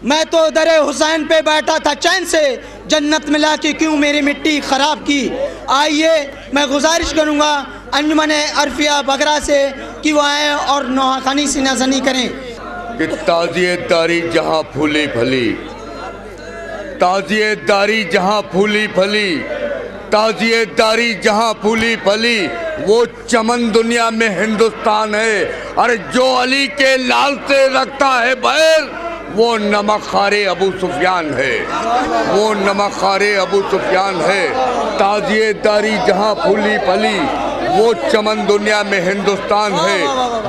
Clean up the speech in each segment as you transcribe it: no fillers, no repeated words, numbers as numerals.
میں تو در حسین پہ بیٹھا تھا چین سے، جنت ملا کے کیوں میری مٹی خراب کی۔ آئیے میں گزارش کروں گا انجمن عرفیہ بگرا سے کہ وہ آئیں اور نوحہ خوانی سینہ زنی کریں۔ کہ تعزیت داری جہاں پھولی پھلی، تعزیت داری جہاں پھولی پھلی، تعزیت داری جہاں پھولی پھلی، وہ چمن دنیا میں ہندوستان ہے۔ اور جو علی کے لال سے رکھتا ہے بیر، وہ نمک خارے ابو سفیان ہے، وہ نمک خارے ابو سفیان ہے۔ تعزیت داری جہاں پھولی پھلی، وہ چمن دنیا میں ہندوستان ہے۔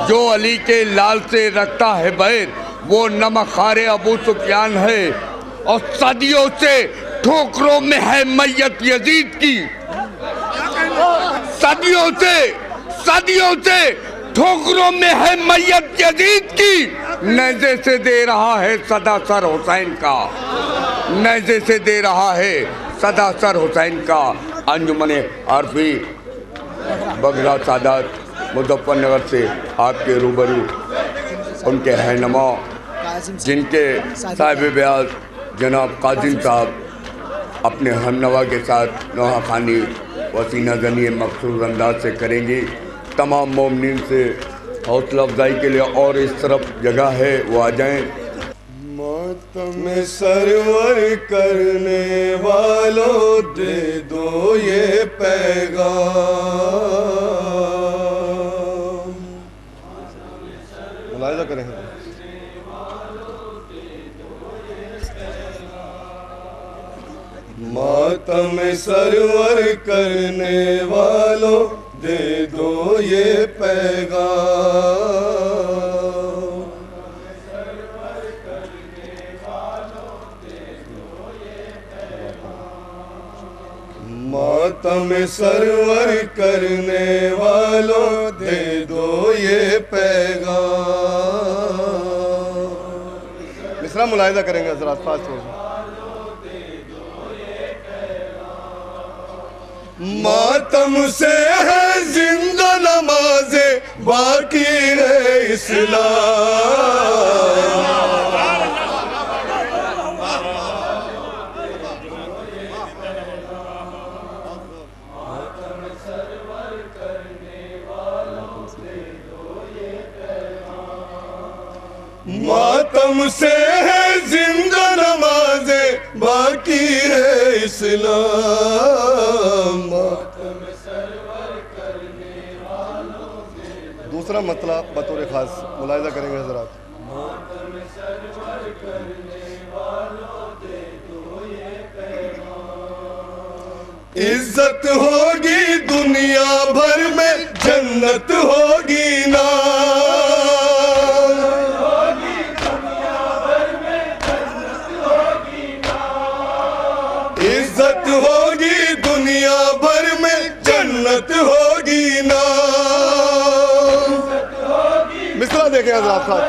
جو علی کے لال سے رکھتا ہے بیر، وہ نمک خارے ابو سفیان ہے۔ اور صدیوں سے ٹھوکروں میں ہے میت یزید کی، صدیوں سے ٹھوکروں میں ہے میت یزید کی۔ نیزے سے دے رہا ہے صدا سر حسین کا، نیزے سے دے رہا ہے صدا سر حسین کا۔ انجمن عرفی بگرا سادات مظفر نگر سے آپ کے روبرو ان کے رہنما جن کے صاحب بیاض جناب قاظم صاحب اپنے ہمنوا کے ساتھ نوحہ خوانی و سینہ زنی مخصوص انداز سے کریں گی۔ تمام مومنین سے حوصلہ افزائی کے لیے اور اس طرف جگہ ہے وہ آ جائیں۔ ماتم سرور کرنے والوں دے دو یہ پیغام، ملاحظہ کریں گے۔ ماتم سرور کرنے والوں دے دو یہ پیغام، ماتم سرور کرنے والوں دے دو یہ پیغام۔ مصرع ملاحظہ کریں گے حضرات، فاسٹ ہو جائیں۔ ماتم سے ہے زندہ نمازیں، باقی ہے اسلام۔ ماتم سے ہے زندہ نمازیں، باقی ہے اسلام۔ دوسرا مطلب بطور خاص ملاحظہ کریں گے حضرات۔ عزت ہوگی دنیا بھر میں، جنت ہوگی نا۔ عزت ہوگی دنیا بھر میں، جنت ہوگی نا۔ مصرع دیکھیں حضرات خاص۔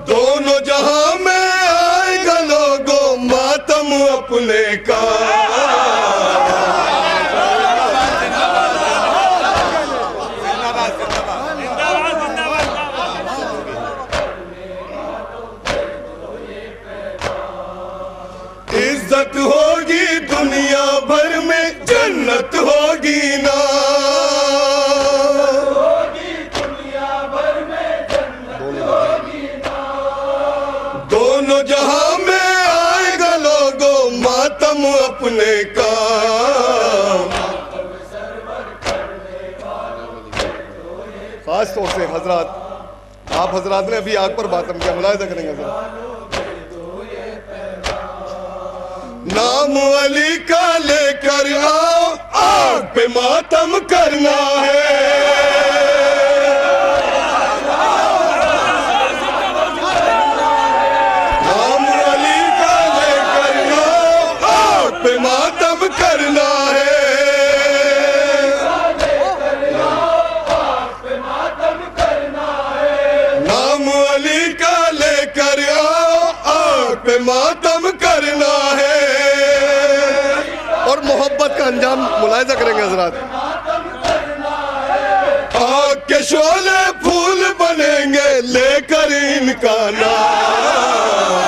دونوں جہاں میں آئے گا لوگوں ماتم اپنے کا۔ عزت ہوگی دنیا بھر میں، جنت ہوگی نا۔ دونوں جہاں میں آئے گا لوگوں ماتم اپنے کا۔ خاص طور سے حضرات، آپ حضرات نے ابھی آگ پر ماتم کیا، ملاحظہ کریں گے حضرات۔ نام علی کا لے کر آؤ، آگ پہ ماتم کرنا ہے۔ نام علی کا لے کر آؤ، آگ پہ ماتم کرنا ہے۔ نام علی کا لے کر آؤ، آگ پہ ماتم کرنا ہے۔ اور محبت کا انجام ملاحظہ کریں گے حضرات۔ آگ کے شعلے پھول بنیں گے، لے کر کا نام.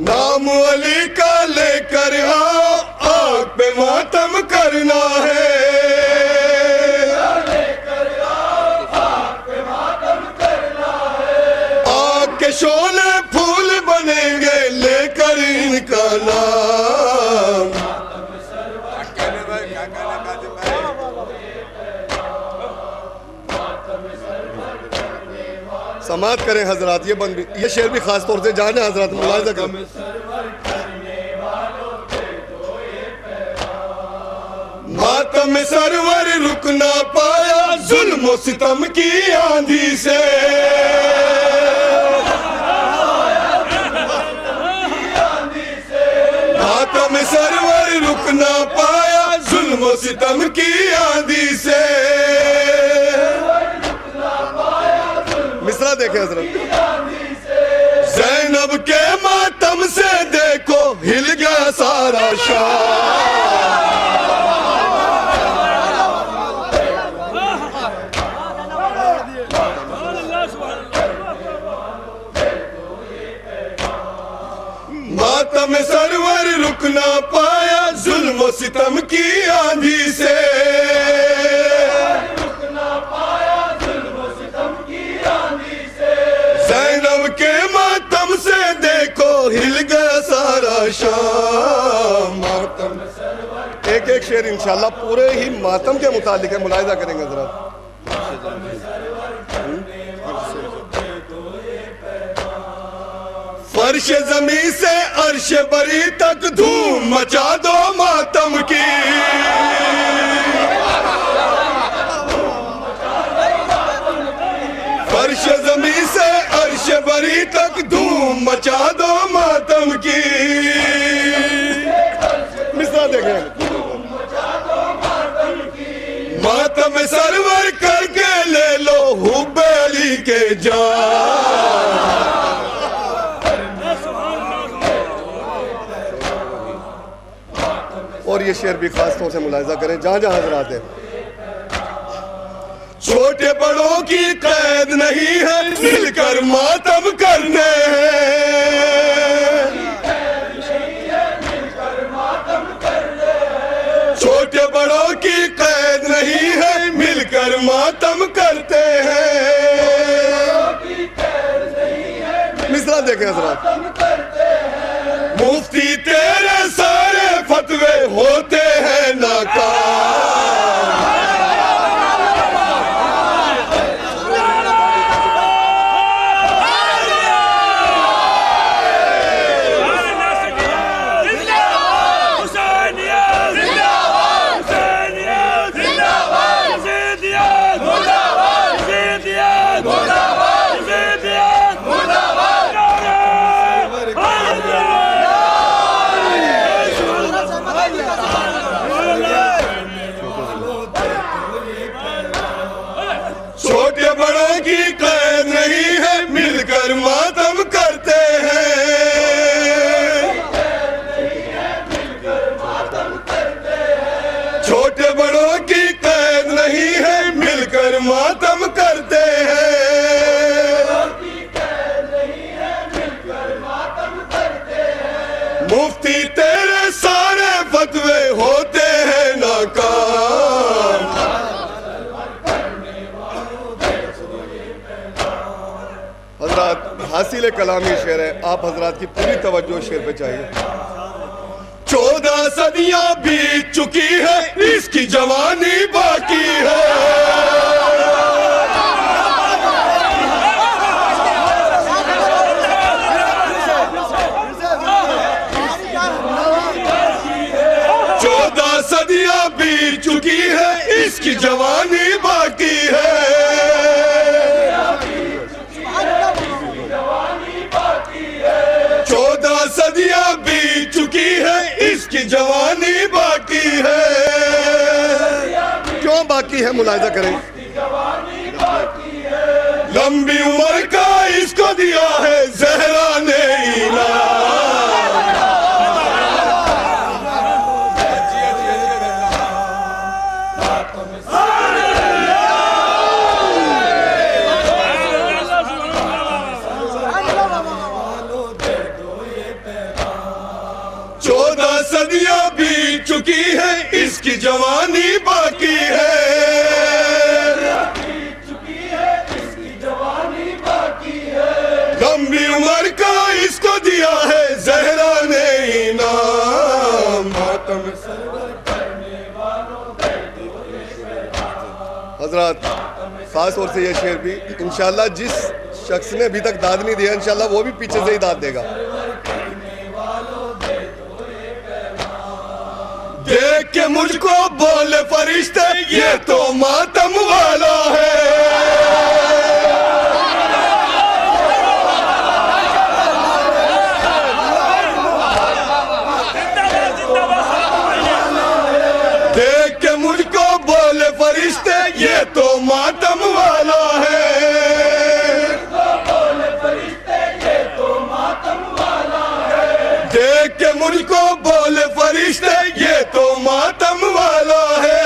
نام علی کا لے کر آؤ آگ پہ ماتم کرنا ہے. آگ کے شعلے پھول بنیں گے لے کر ان کا نام. سماعت کریں حضرات, یہ شعر بھی خاص طور سے جانے حضرات ملاحظہ کریں. ماتم سرور رک نہ پایا ظلم و ستم کی آندھی سے. ماتم سرور رک نہ پایا ظلم و ستم کی آندھی سے. مصرع دیکھیں حضرت. زینب کے ماتم سے دیکھو ہل گیا سارا شام. ماتم سرور رک نہ پایا ظلم و ستم کی آندھی سے. زینب کے ماتم سے دیکھو ہل گیا سارا شام. ماتم ایک ایک شعر انشاءاللہ پورے ہی ماتم کے متعلق ہے, ملاحظہ کریں گے ذرا. فرش زمین سے عرش بری تک دھوم مچا دو ماتم کی. فرش زمین سے عرش بری تک دھوم مچا دو ماتم کی. مصرع دیکھیں. ماتم سرور کر کے لے لو حب علی کے جام. اور یہ شعر بھی خاص طور سے ملاحظہ کریں جہاں جہاں حضرات ہیں. چھوٹے بڑوں کی قید نہیں ہے مل کر ماتم کرنے ہیں. چھوٹے بڑوں کی قید نہیں ہے مل کر ماتم کرتے ہیں. مصرع دیکھیں حضرات. مفتی تیرے سارے فتوے ہوتے ہیں ناکام. چھوٹے بڑوں کی قید نہیں ہے مل کر ماتم کرتے ہیں. چھوٹے بڑوں کی قید نہیں ہے مل کر ماتم کرتے ہیں. مفتی تیرے سارے فتوے ہوتے ہیں ناکام. حضرات حاصل کلامی شعر ہے, آپ حضرات کی پوری توجہ شعر پہ چاہیے. 14 صدیاں بیت چکی ہے اس کی جوانی باقی ہے. 14 صدیاں بیت چکی ہے اس کی جوانی باقی ہے. 14 صدیاں بیت چکی ہے اس کی جوانی باقی ہے. کیوں باقی ہے ملاحظہ کریں. لمبی عمر کا اس کو دیا ہے زہرا نے انعام. 14 صدیاں بیت چکی ہے اس کی جوانی باقی ہے لمبی عمر کا اس کو دیا ہے زہرا نے انعام ماتم حضرات خاص طور سے یہ شعر بھی انشاءاللہ جس شخص نے ابھی تک داد نہیں دیا انشاءاللہ وہ بھی پیچھے سے ہی داد دے گا دیکھ کے مجھ کو بولے فرشتے یہ تو ماتم والا ہے دیکھ کے مجھ کو بولے فرشتے یہ تو ماتم والا ہے دیکھ کے مجھ کو بولے فرشتے یہ تو ماتم والا ہے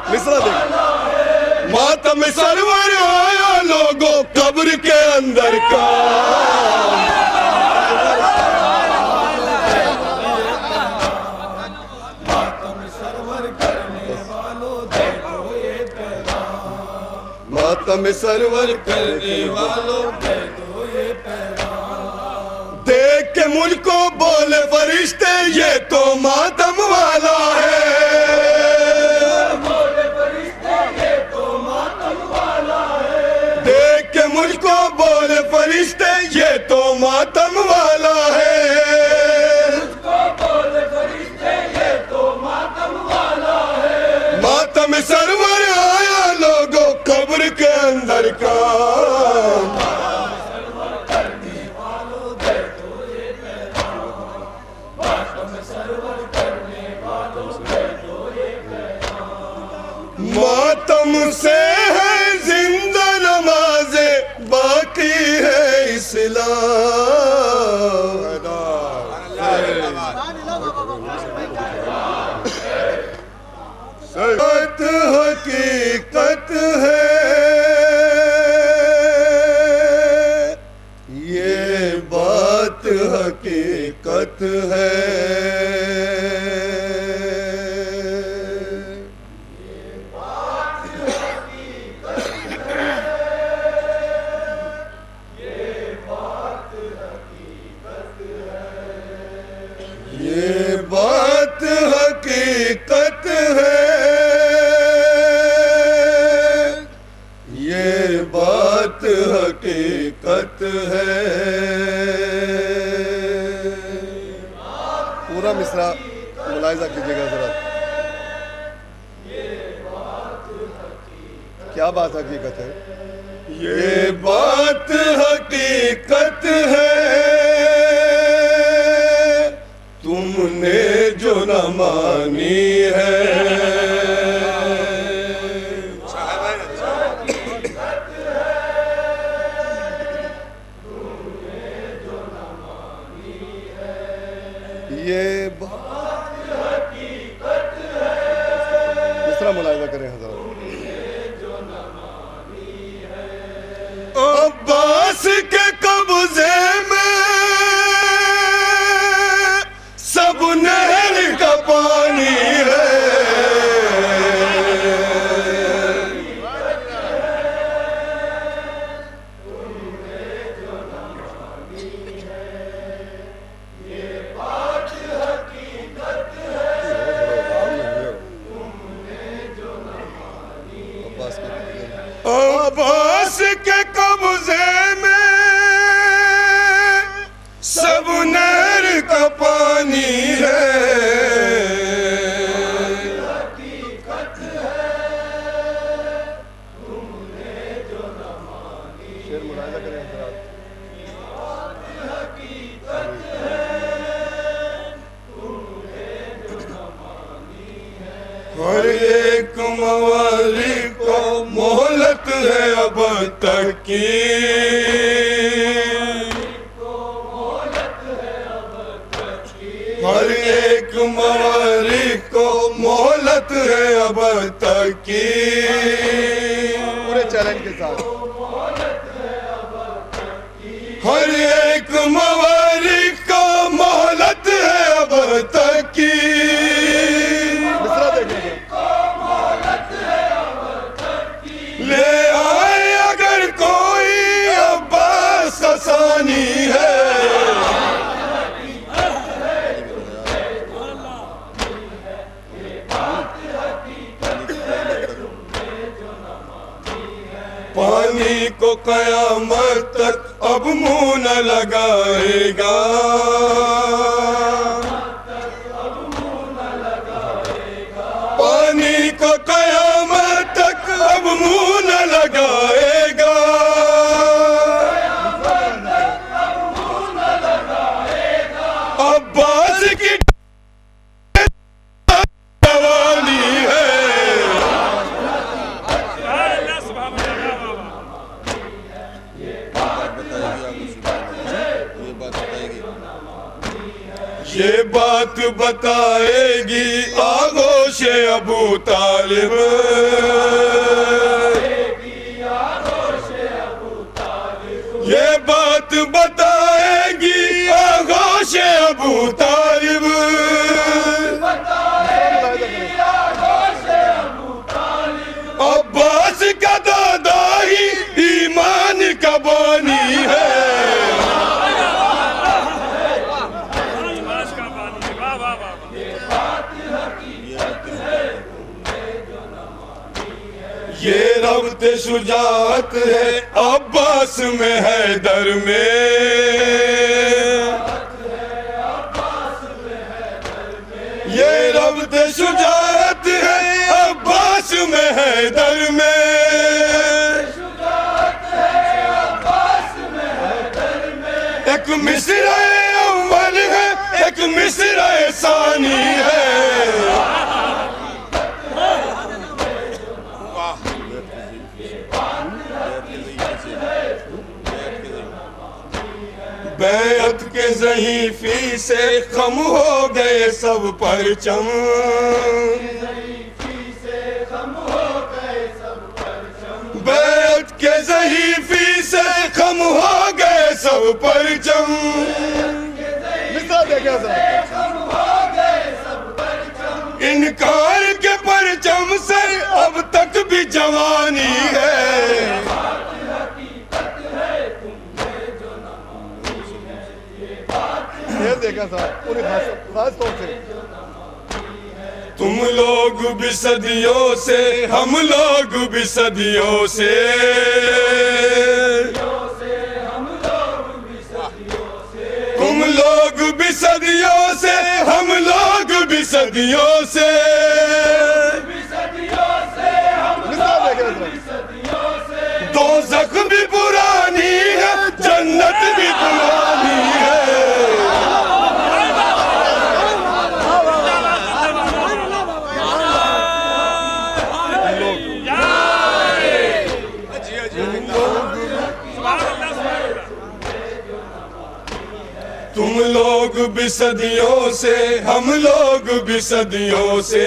مصرع دیکھ ماتم سرور آیا لوگوں قبر کے اندر کا ماتم سرور کرنے والوں دیکھ کے مجھ کو بولے فرشتے یہ تو ماتم والا ہے دیکھ کے مجھ کو بولے فرشتے یہ تو ماتم والا ہے ماتم سرور آیا لوگوں قبر کے اندر کا ماتم سے ہے زندہ نمازیں باقی ہے اسلام بات حقیقت ہے یہ بات حقیقت ہے یہ بات حقیقت ہے یہ بات حقیقت ہے پورا مصرع ملاحظہ کیجئے گا ذرا کیا بات حقیقت ہے یہ بات حقیقت ہے تم نے جو نہ مانی ہے یہ بات حقیقت ہے مصرع ملاحظہ کریں حضرات عباس کے قبضے میں سب نہر کا پانی ہے عباس کے قبضے میں سب نہر کا پانی ہے شعر ملاحظہ کریں حضرات ہر ایک موالی کو مہلت ہے اب تک کی ہر ایک موالی کو مہلت ہے اب تک کی پورے چیلنج کے ساتھ ہر ایک قیامت تک اب منہ نہ لگائے گا، پانی کو قیامت تک اب منہ نہ لگائے گا، عباس کی جوانی ہے، یہ بات بتائے گی آغوش ابو طالب، یہ بات بتائے گی آغوش ابو طالب، عباس کا دادا ہی ایمان کا بانی ہے، یہ ربط شجاعت ہے عباس میں حیدر میں، یہ ربط شجاعت ہے عباس میں حیدر میں، ایک مصرع اول ہے ایک مصرع ثانی ہے، بیعت کے ضعیفی سے خم ہو گئے سب پرچم، بیعت کے ضعیفی سے خم ہو گئے سب پرچم، انکار کے پرچم سے اب تک بھی جوانی ہے، دیکھا صاحب پوری خاص طور سے تم لوگ بھی صدیوں سے ہم لوگ بھی صدیوں سے، تم لوگ بھی صدیوں سے ہم لوگ بھی صدیوں سے، دوزخ بھی پرانی ہے جنت بھی پرانی ہے، تم لوگ بھی صدیوں سے ہم لوگ بھی صدیوں سے،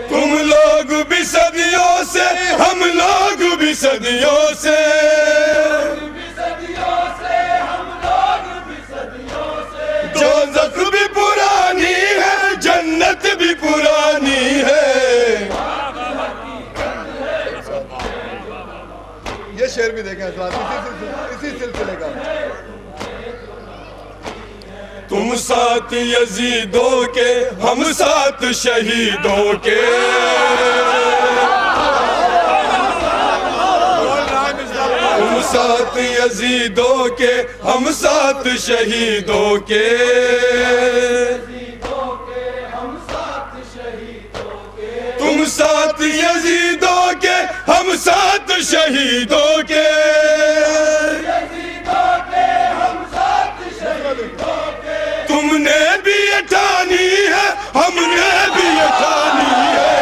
تم لوگ بھی صدیوں سے ہم لوگ بھی صدیوں سے، دوزخ بھی پرانی ہے جنت بھی پرانی ہے، یہ شعر بھی دیکھیں حضرات اسی سلسلے کا، تم ساتھ یزیدوں کے ہم ساتھ شہیدوں کے، تم ساتھ یزیدوں کے ہم ساتھ شہیدوں کے، تم ساتھ یزیدوں کے ہم ساتھ شہیدوں کے، تم نے بھی یہ ٹھانی ہے ہم نے بھی یہ ٹھانی ہے،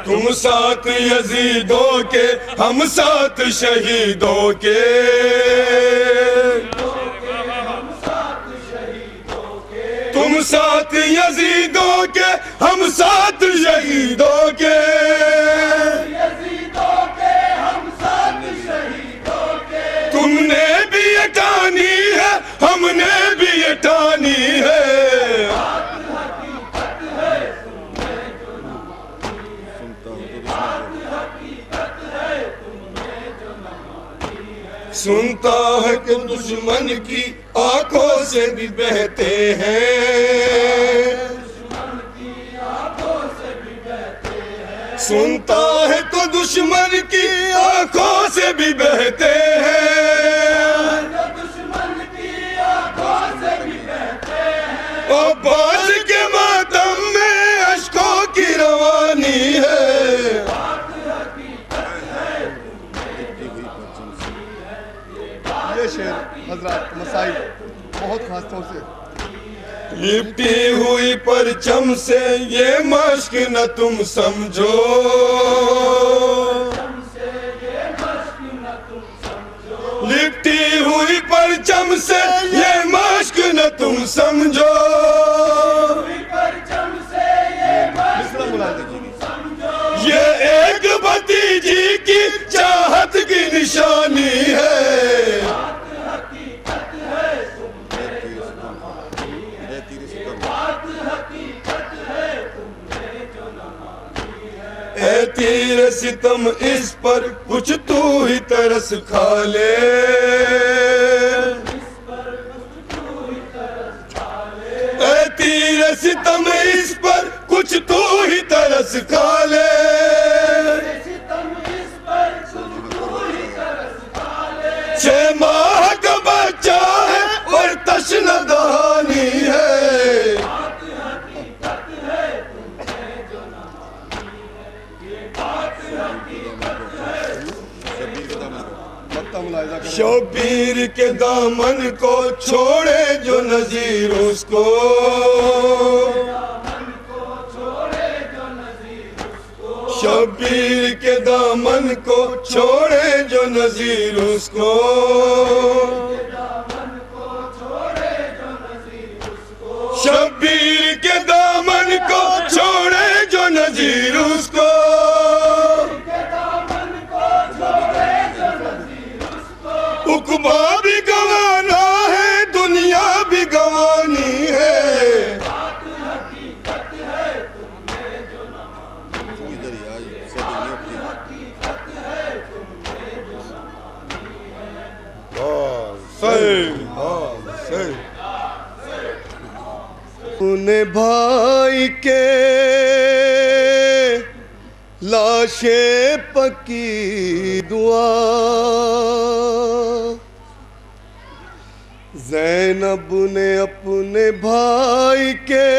تم ساتھ یزیدوں کے ہم ساتھ شہیدوں کے، تم ساتھ یزیدوں کے ہم ساتھ شہیدوں کے، تم نے بھی یہ ٹھانی ہے ہم نے بھی یہ ٹھانی ہے، سنتا ہے کہ دشمن کی آنکھوں سے بھی بہتے ہیں، سنتا ہے تو دشمن کی آنکھوں سے بھی بہتے ہیں، اور باز کے ماتم میں اشکوں کی روانی ہے۔ یہ شعر حضرات مسائل بہت خاص طور سے لپٹی ہوئی پرچم سے یہ مشق نہ تم سمجھو، لپٹی ہوئی پرچم سے یہ مشق نہ تم سمجھو، یہ ایک بھتیجی کی چاہت کی نشانی ہے۔ اے تیر ستم اس پر کچھ تو ہی ترس کھا لے، اے تیر ستم اس پر کچھ تو ہی ترس کھا لے، چھ ماہ کا بچہ ہے اور تشنہ دہانی ہے۔ شبیر کے دامن کو چھوڑے جو نظیر اس کو، شبیر کے دامن کو چھوڑے جو نظیر اس کو، شبیر کے دامن کو چھوڑے جو نظیر اس کو، عقبہ بھی گوانا ہے دنیا بھی گوانی ہے۔ اپنے بھائی کے لاشیں پکی دعا، زینب نے اپنے بھائی کے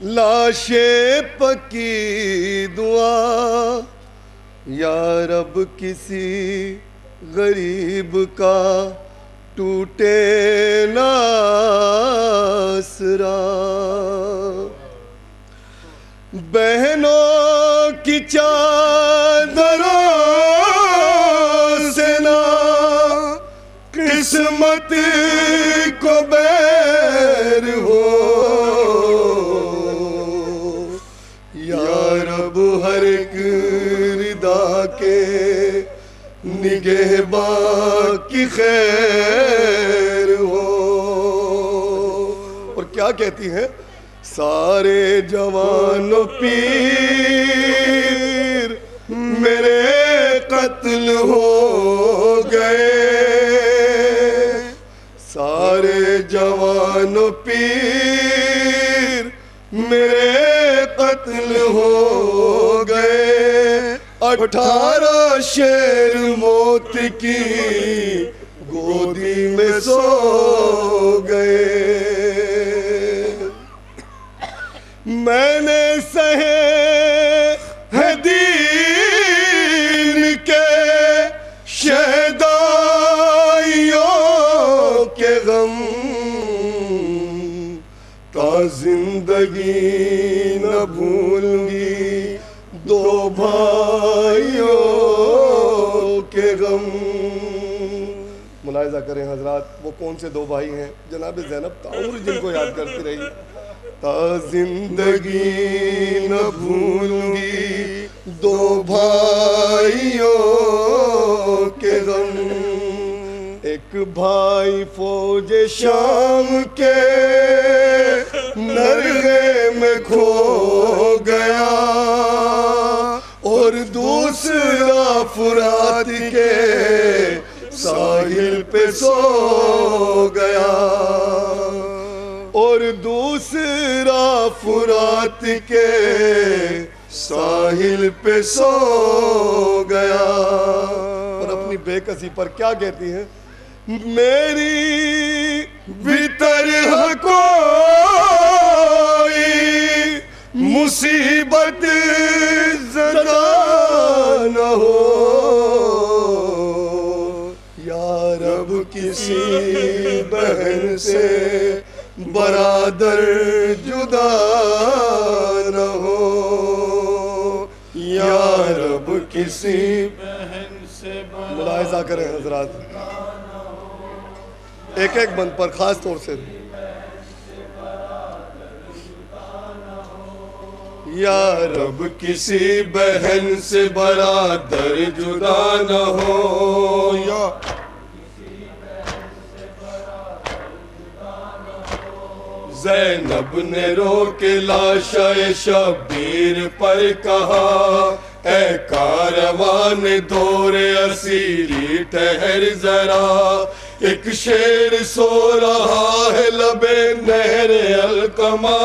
لاشیں پکی دعا، یا رب کسی غریب کا ٹوٹے نہ آسرا، بہنوں کی چادروں سے نہ قسمت کو بیر ہو، یا رب ہر ایک ردا کے نگہباں کی خیر ہو۔ اور کیا کہتی ہیں؟ سارے جوان و پیر میرے قتل ہو گئے، سارے جوان و پیر میرے قتل ہو گئے، 18 شیر موت کی گودی میں سو گئے، میں نے سہے ہے دین کے شہدائیوں کے غم، تا زندگی نہ بھولوں گی دو بھائیوں کے غم۔ ملاحظہ کریں حضرات، وہ کون سے دو بھائی ہیں؟ جناب زینب تعمر جن کو یاد کرتی رہی، تا زندگی نہ بھولوں گی دو بھائیوں کے غم، ایک بھائی فوج شام کے نرغے میں کھو گیا، اور دوسرا فرات کے سو گیا اور دوسرا فرات کے ساحل پہ سو گیا. اور اپنی بے کسی پر کیا کہتی ہیں؟ میری بھی طرح کوئی مصیبت زدہ نہ ہو یا رب کسی بہن سے برادر جدا نہ ہو یا رب کسی بہن سے. ملاحظہ کریں حضرات ایک ایک بند پر خاص طور سے. یا رب کسی بہن سے برادر جدا نہ ہو یا زینب نے رو کے لاشائے شبیر پر کہا اے کاروان دور اسیری ٹھہر ذرا ایک شیر سو رہا ہے لبے نہر القما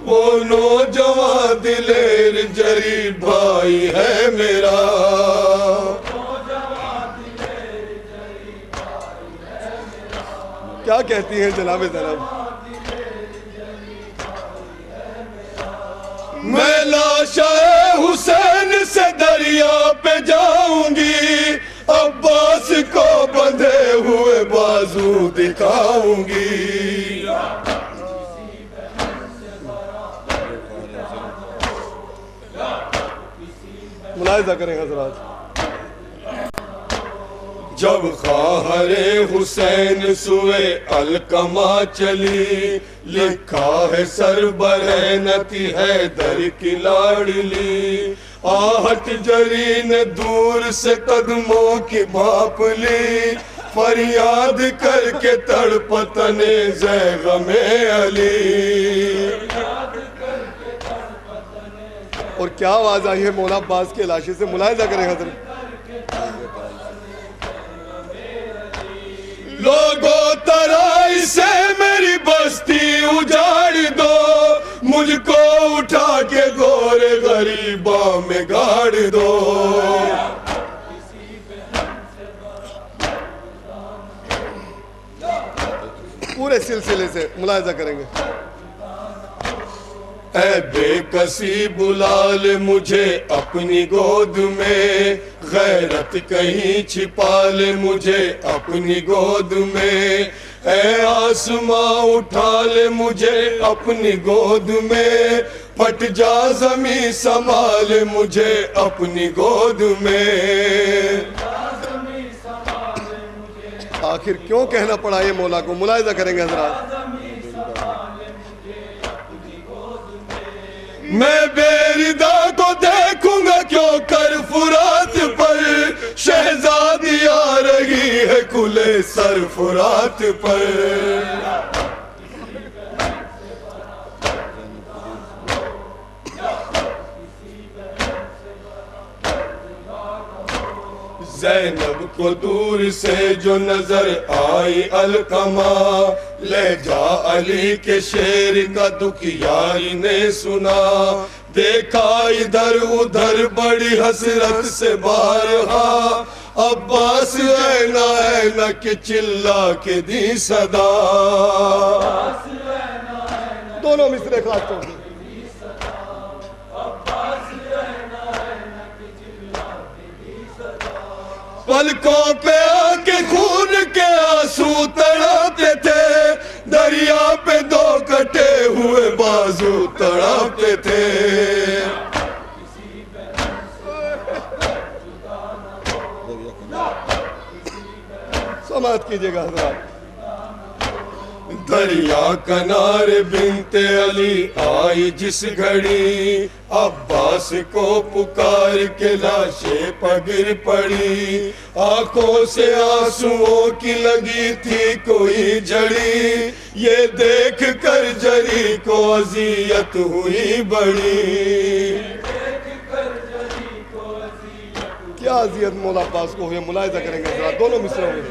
وہ نوجوان دلیر جری بھائی ہے میرا. کیا کہتی ہیں جناب زینب؟ میں لاشا حسین سے دریا پہ جاؤں گی عباس کو بندھے ہوئے بازو دکھاؤں گی. ملاحظہ کریں حضرات جب خواہر حسین سوئے القما چلی لکھا ہے سربرہنتی حیدر کی لاڈلی آہٹ جری نے دور سے قدموں کی بھاپ لی فریاد کر کے تڑپتنے زیغم علی. اور کیا آواز آئی ہے مولا عباس کے لاشے سے؟ ملاحظہ کریں حضرت. لوگوں ترائی سے میری بستی اجاڑ دو مجھ کو اٹھا کے گورے غریباں میں گاڑ دو. پورے سلسلے سے ملاحظہ کریں گے. اے بے کسی بلال مجھے اپنی گود میں غیرت کہیں چھپا لے مجھے اپنی گود میں اے آسماں اٹھا لے مجھے اپنی گود میں پھٹ جا زمین سنبھال مجھے اپنی گود میں. آخر کیوں کہنا پڑا یہ مولا کو؟ ملاحظہ کریں گے حضرات. میں بیردا کو دیکھوں گا کیوں کر فرات پر شہزادی آ رہی ہے کھلے سر فرات پر. زینب کو دور سے جو نظر آئی القما لے جا علی کے شیر کا دکھ یاری نے سنا دیکھا ادھر ادھر بڑی حسرت سے بارہا عباس اینا اینا کہ چلا کے دی صدا. دونوں مصرے خاص طور سے پلکوں پہ آ کے خون کے آنسو تڑاتے تھے دریا پہ دو کٹے ہوئے بازو تڑاتے تھے. سماعت کیجئے گا حضرات. دریا کنارے بنت علی آئی جس گھڑی عباس کو پکار کے لاشیں پگر پڑی آنکھوں سے آنسوؤں کی لگی تھی کوئی جڑی یہ دیکھ کر جری کو اذیت ہوئی بڑی. کیا اذیت مولا عباس کو ہوئی؟ ملاحظہ کریں گے حضرات دونوں مصروں میں.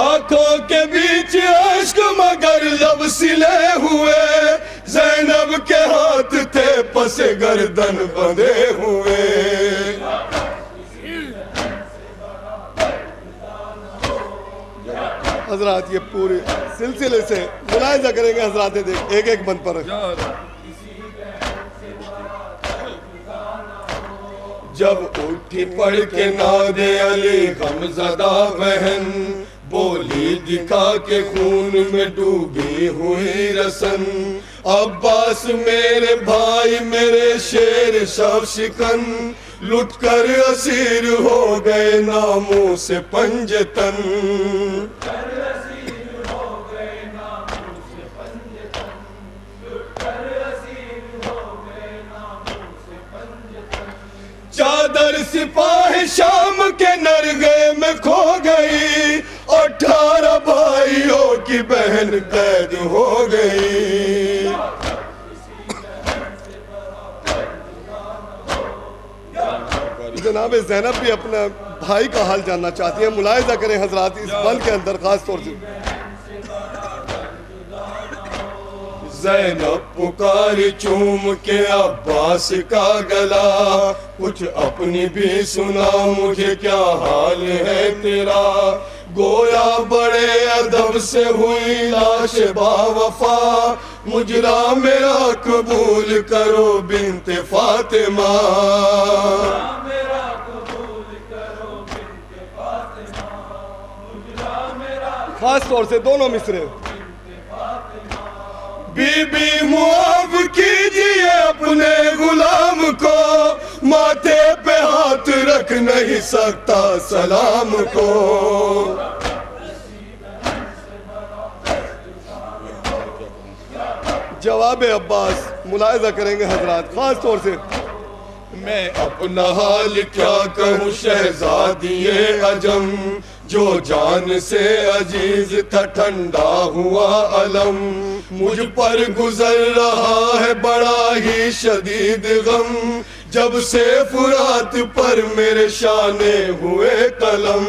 آنکھوں کے بیچ اشک مگر لب سلے ہوئے زینب کے ہاتھ تھے پس گردن بندھے ہوئے حضرات یہ پورے سلسلے سے ملاحظہ کریں گے حضرات دیکھ ایک ایک بند پر جب اٹھی پڑھ کے ناد علی غمزدہ بہن بولی دکھا کے خون میں ڈوبی ہوئی رسن عباس میرے بھائی میرے شیر شب شکن لٹ کر اسیر ہو گئے ناموں سے پنجتن چادر سپاہ شام کے نرگے میں کھو گئی 18 بھائیوں کی بہن قید ہو گئی جناب زینب بھی اپنا بھائی کا حال جاننا چاہتی ہیں ملاحظہ کریں حضرات اس بند کے اندر خاص طور سے زینب پکاری چوم کے عباس کا گلا کچھ اپنی بھی سنا مجھے کیا حال ہے تیرا گویا بڑے ادب سے ہوئی لاش با وفا مجرا میرا قبول کرو بنت فاطمہ خاص طور سے دونوں مصرے بی بی معاف کیجئے اپنے غلام کو ماتھے پہ ہاتھ رکھ نہیں سکتا سلام کو جواب عباس ملاحظہ کریں گے حضرات خاص طور سے میں اپنا حال کیا کہوں شہزادیے عجم جو جان سے عزیز تھا ٹھنڈا ہوا علم مجھ پر گزر رہا ہے بڑا ہی شدید غم جب سے فرات پر میرے شانے ہوئے قلم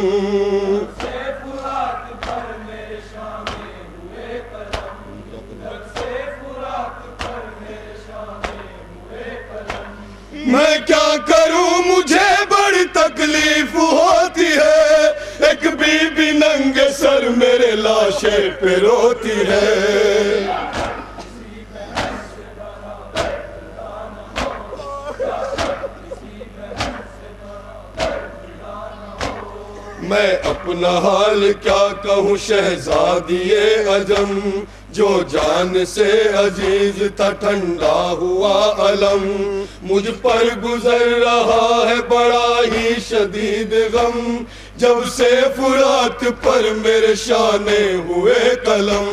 میں کیا کروں مجھے بڑی تکلیف ہوتی ہے ایک بی بی ننگے سر میرے لاشے پہ روتی ہے میں اپنا حال کیا کہوں شہزادیے عجم جو جان سے عزیز تھا ٹھنڈا ہوا علم مجھ پر گزر رہا ہے بڑا ہی شدید غم جب سے فرات پر میرے شانے ہوئے قلم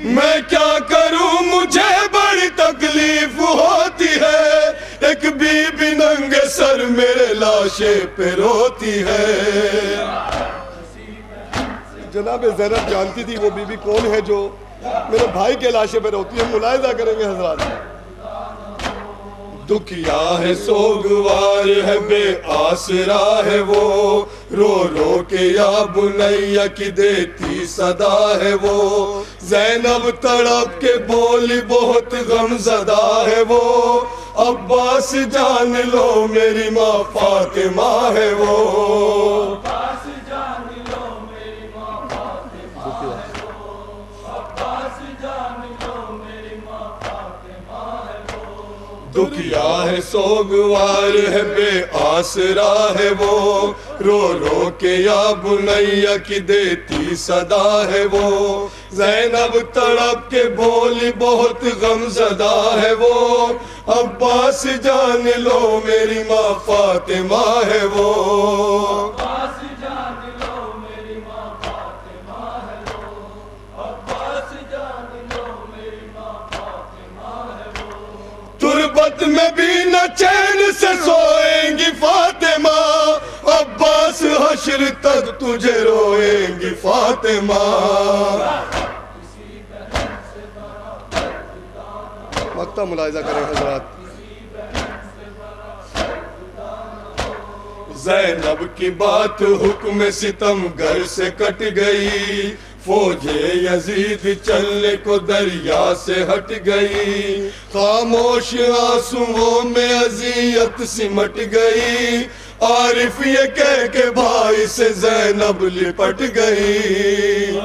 میں کیا کروں مجھے بڑی تکلیف ہوتی ہے ایک بی بی ننگے سر میرے لاشے پہ روتی ہے جناب زینب جانتی تھی وہ بی بی کون ہے جو میرے بھائی کے لاشے پہ روتی ہے ملاحظہ کریں گے حضرات دکھیا ہے سوگوار ہے بے آسرا ہے وہ رو رو کے یا بنیا کی دیتی صدا ہے وہ زینب تڑپ کے بولی بہت غم زدہ ہے وہ عباس جان لو میری ماں فاطمہ ہے وہ دکھیا ہے سوگوار ہے بے آسرا ہے وہ رو رو کے یا بنیا کی دیتی صدا ہے وہ زینب تڑپ کے بولی بہت غم زدہ ہے وہ عباس جان لو میری ماں فاطمہ ہے وہ تربت میں بھی نہ چین سے سوئیں گی فاطمہ عباس حشر تک تجھے روئیں گی فاطمہ نقطہ ملاحظہ کریں حضرات. زینب کی بات حکم ستم گھر سے کٹ گئی, فوج یزید چلنے کو دریا سے ہٹ گئی, خاموش آنسوؤں میں اذیت سمٹ گئی, عارف یہ کہہ کے بھائی سے زینب لپٹ گئی.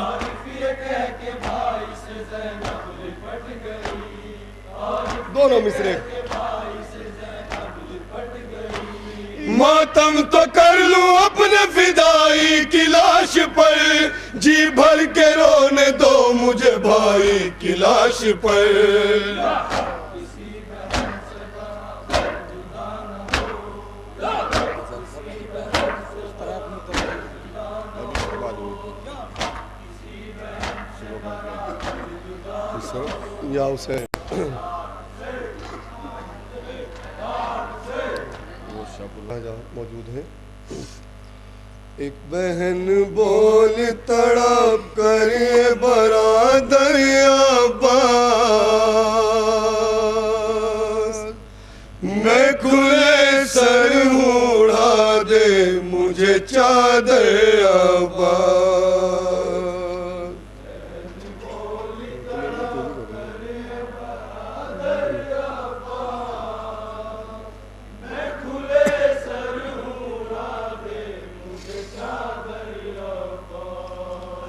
دونوں مصرے. ماتم تو کر لوں اپنے فدائی کی لاش پر, جی بھر کے رونے دو مجھے بھائی کی لاش پر. یا اسے موجود ہیں. ایک بہن بول تڑپ کر برادر عباس, میں کھلے سر ہوں اڑا دے مجھے چادر عباس.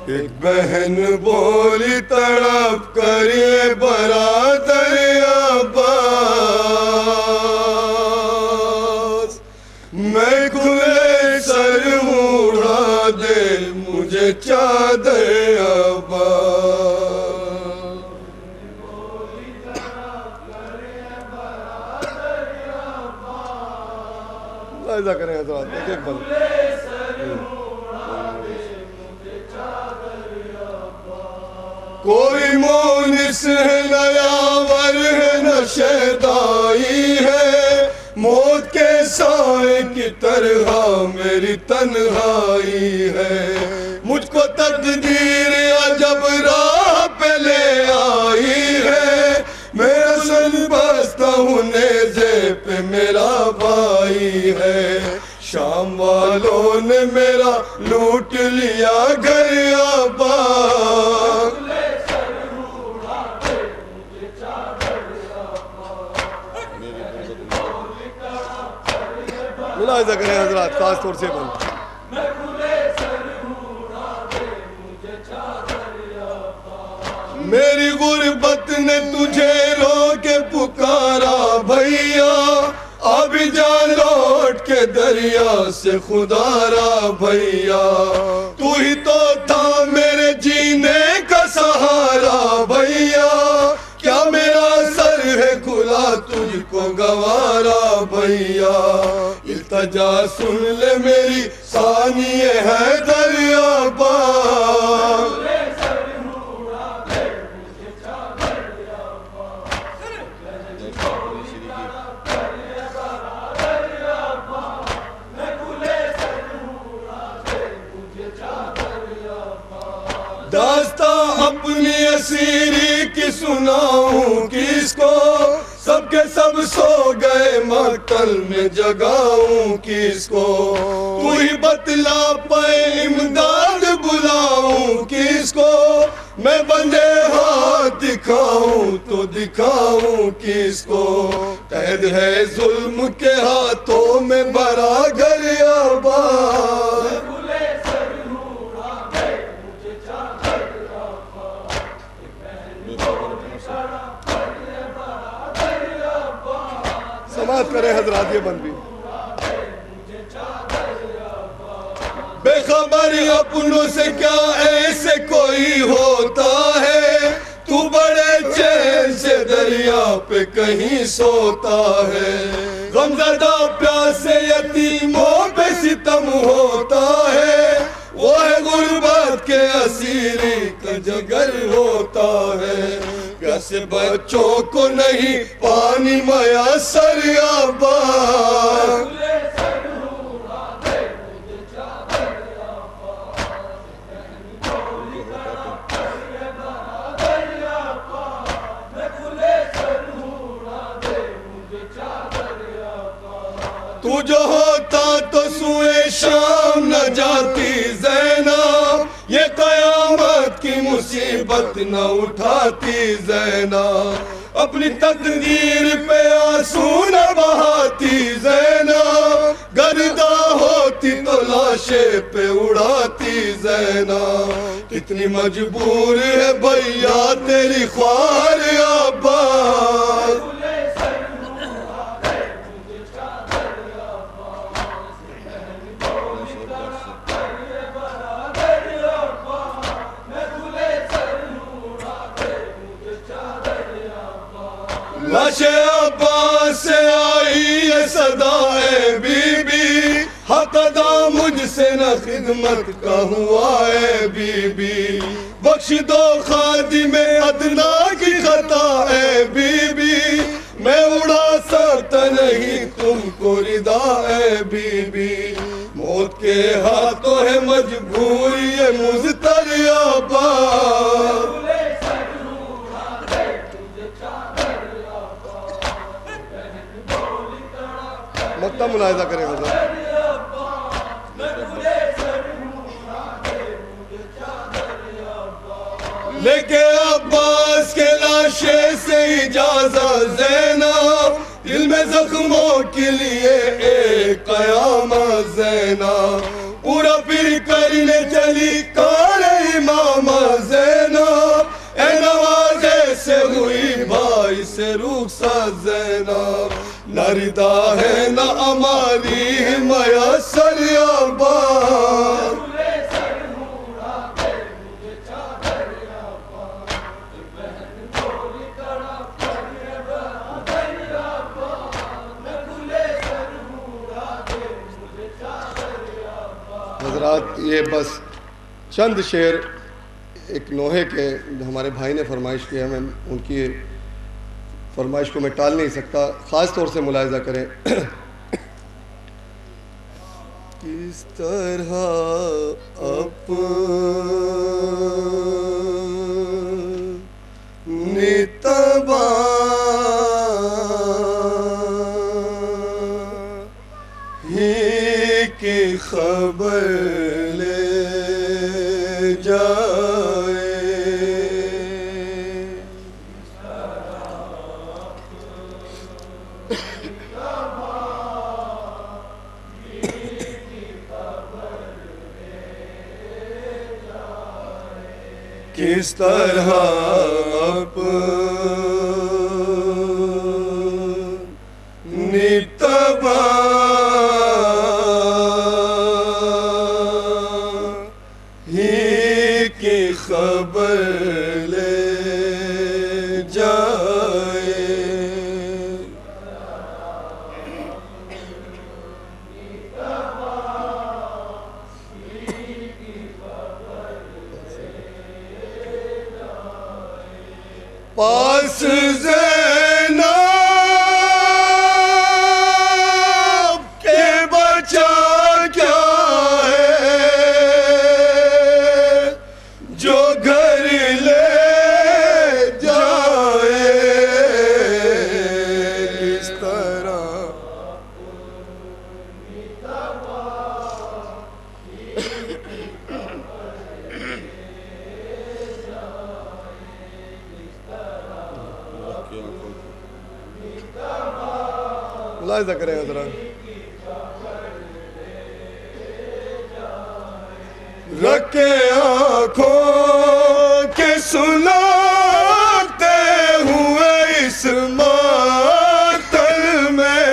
ایک بہن بولی تڑپ کریے برادر عباس, میں کھلے سر ہوں اڑا دے مجھے چادر عباس. ملاحظہ کریں حضرات, ایک ایک بند. کوئی مونس ہے نہ یاور ہے نہ شیدائی ہے, موت کے سائے کی طرح میری تنہائی ہے. مجھ کو تقدیر عجب راہ پہ لے آئی ہے, میرا سر بستہ ہوں نیزے پہ میرا بھائی ہے. شام والوں نے میرا لوٹ لیا گھر آباد, ملاحظہ کریں حضرات خاص طور سے بند. میری غربت نے تجھے رو کے پکارا بھیا, اب جا لوٹ کے دریا سے خدا را بھیا. تو ہی تو تھا میرے جینے کا سہارا بھیا, کیا میرا سر ہے کھلا تجھ کو گوارا بھیا. التجا سن لے میری ثانی ہے دریا بار. داستان اپنی اسیری کی سناؤں کس کو, سب کے سب سو گئے مقتل میں جگاؤں کس کو. تو ہی بتلا پائے امداد بلاؤں کس کو, میں بندے ہاتھ دکھاؤں تو دکھاؤں کس کو. قید ہے ظلم کے ہاتھوں میں بھرا گھر آباد, سماعت کریں حضرات یہ بند بھی. بے خبر اپنوں سے کیا ایسے کوئی ہوتا ہے, تو بڑے چین سے دریا پہ کہیں سوتا ہے. غمزدہ پیاسے یتیموں پہ ستم ہوتا ہے, وہ ہے غربت کے اسیری کا جگر ہوتا ہے. کیسے بچوں کو نہیں پانی میسر آباد, نہ اٹھاتی زینب، اپنی تقدیر پہ آنسو نہ بہاتی زینب، گردہ ہوتی تو لاشے پہ اڑاتی زینب، کتنی مجبور ہے بھیا تیری خوار عباس، لاش عباس سے آئی یہ صدا ہے بی بی، حق ادا مجھ سے نہ خدمت کا ہوا ہے بی بی، بخش دو خادم ادنا کی خطا ہے بی بی، میں اڑا سکتا نہیں تم کو ردا ہے بی بی، موت کے ہاتھوں ہے مجبوری ہے مضطر عباس، مکہ ملاحظہ کریں حضرت، لے کے عباس کے لاشے سے اجازت زینب، دل میں زخموں کے لیے ایک قیامت زینب، پورا پھر کرنے چلی کار امام زینب، اے نوازے سے ہوئی بھائی سے رخصت زینب، نہ ردا ہے نہ ہماری میسر عباس، حضرات یہ بس چند شعر ایک نوحے کے ہمارے بھائی نے فرمائش کی ہے، میں ان کی فرمائش کو میں ٹال نہیں سکتا، خاص طور سے ملاحظہ کریں، کس طرح اپنی تباہی کی خبر لے جائے، کس طرح اپنی تباہی کی خبر لے جائے، پاس زینب کے بچا کیا ہے جو گھر لے جائے، کس طرح ملاحظہ کریں حضرات، رکھے آنکھوں کے سناتے ہوئے اس ماتل میں،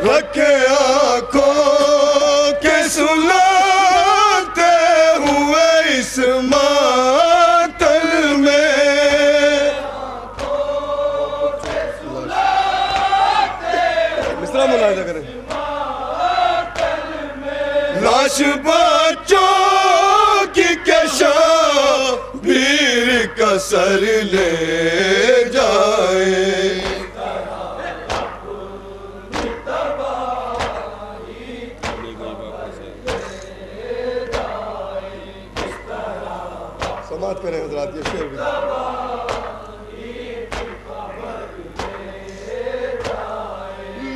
رکھے آنکھوں کے سناتے ہوئے اس ماتل میں، مصرع ملاحظہ کریں، لاش بچوں کی شبیر کا سر لے جائے، سماعت کریں حضرات، یہ شعر بھی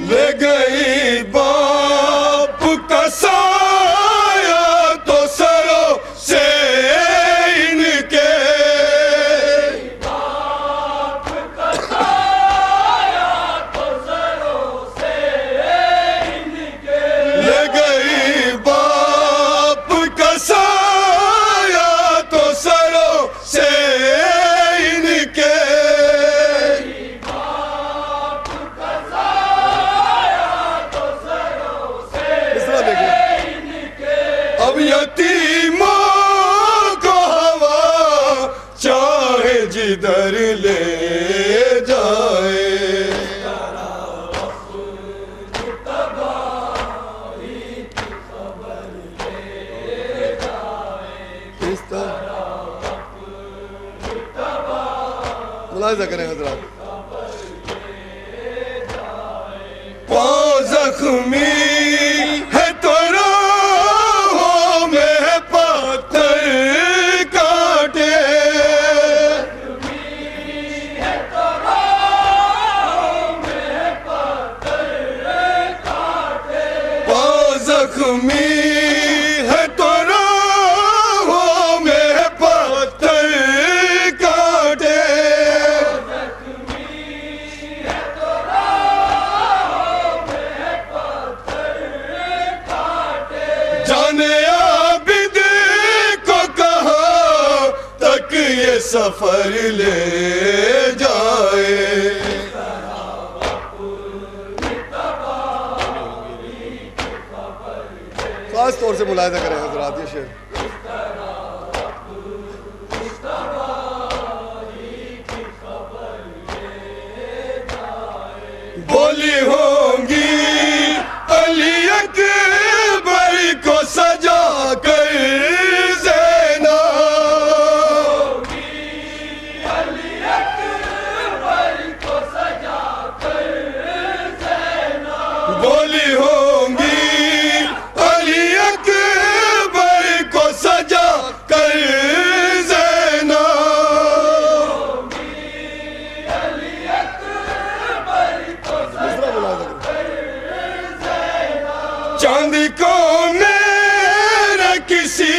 لے گئی کدھر لے جائے ملاحظہ کریں حضرات پاؤں زخمی ہے تو راہوں میں پتھر کاٹے پاؤں زخمی ہے تو راہوں میں پتھر کاٹے جانے عابد کو کہاں تک یہ سفر لے جائے خاص طور سے ملاحظہ کریں حضرات یہ شعر بولی ہوں گی علی اکبر کو سجا کر زینب بولی ہوں گی علی اکبر کو سجا کر زینب چاند کو میرا کسی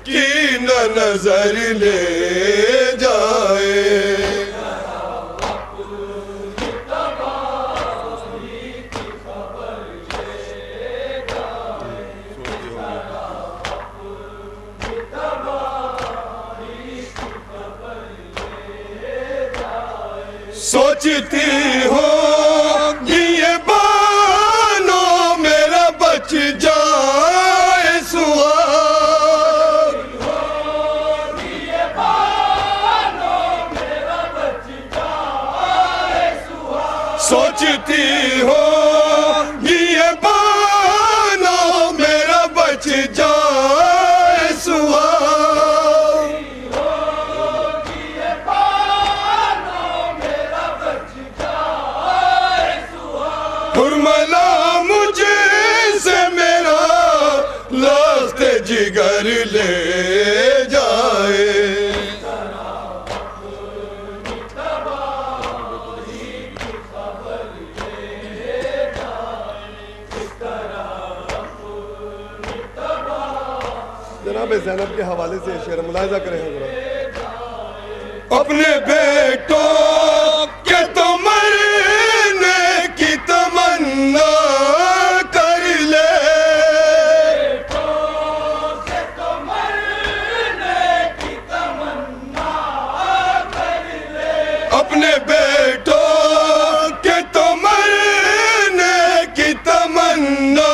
کی نہ نظر لے جائے سوچتی ہو یہ بانوں میرا بچ جائے سوال سوچتی ہو یہ بانوں میرا بچ جائے سوال حرملا مجھے سے میرا لخت جگر لے جائے جناب زینب کے حوالے سے شعر ملاحظہ کریں حضرات اپنے بیٹوں کے تو مرنے کی تمنا کر لے اپنے بیٹوں کے تو مرنے کی تمنا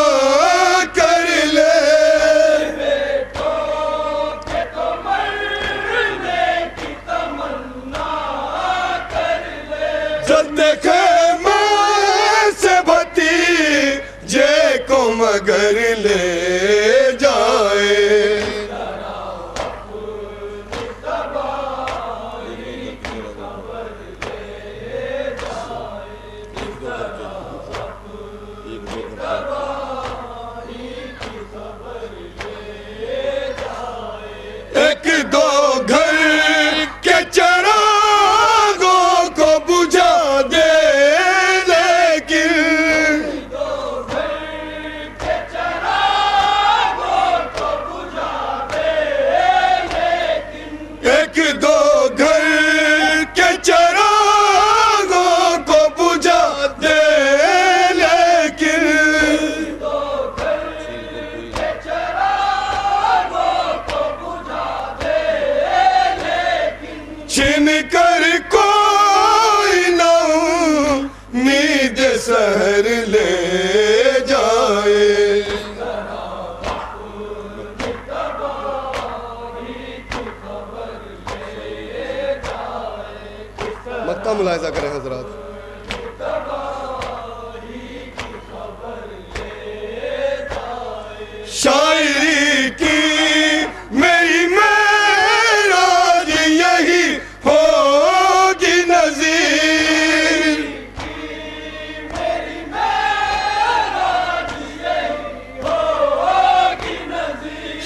کر لے خیمہ سے بھتیجے کو مگر لے جائے ایک دو گھر کے چراغوں کو بجھا دے ایک دو گھر کے چراغوں کو بجھا دے لیکن چھین کر کوئی نہ امید سحر لے جائے مقطع ملاحظہ کریں حضرات. شاعری کی میری معراج یہی ہوگی نظیر.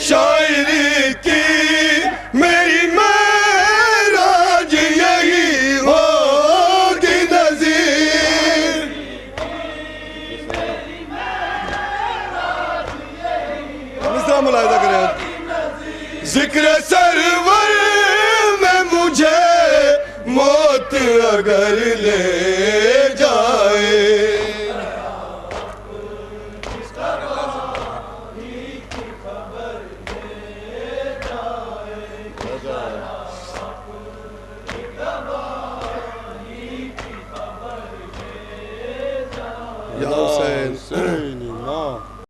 شاعری کی میری معراج یہی ہوگی نظیر. مصرع ملاحظہ کریں. ذکر سرور میں مجھے موت اگر لے جائے.